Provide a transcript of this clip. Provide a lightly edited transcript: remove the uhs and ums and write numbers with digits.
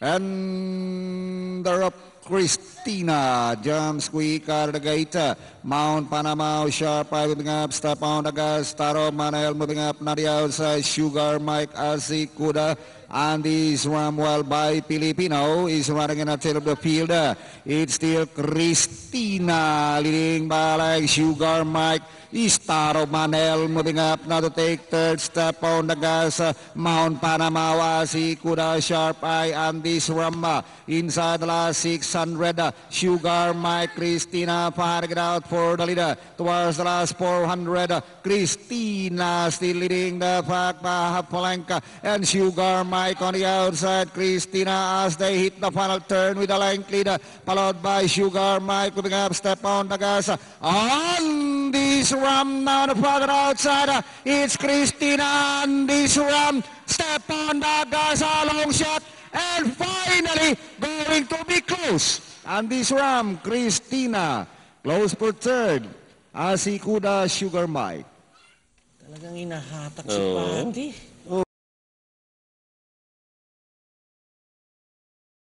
And the up Christina jumps quicker the gate. Mount Panama sharp moving up, step on the gas, Taro Manel moving up, not the outside, Sugar Mike Azikuda. And this run well by Filipino is running in the tail of the field. It's still Christina leading by like Sugar Mike. Taro Manel moving up now to take third step on the gas. Mount Panama Azikuda sharp eye and this run inside the last 600. Sugar Mike Christina fighting it out for the leader towards the last 400. Christina still leading the pack by Palenka and Sugar Mike on the outside. Christina as they hit the final turn with a length leader, followed by Sugar Mike moving up, step on the gas. On this ram now the father outside. It's Christina on this ram. Step on the gas, a long shot, and finally going to be close. And this ram, Christina, close for third. Azikuda, Sugar Mike. Talagang inahatak si Pati.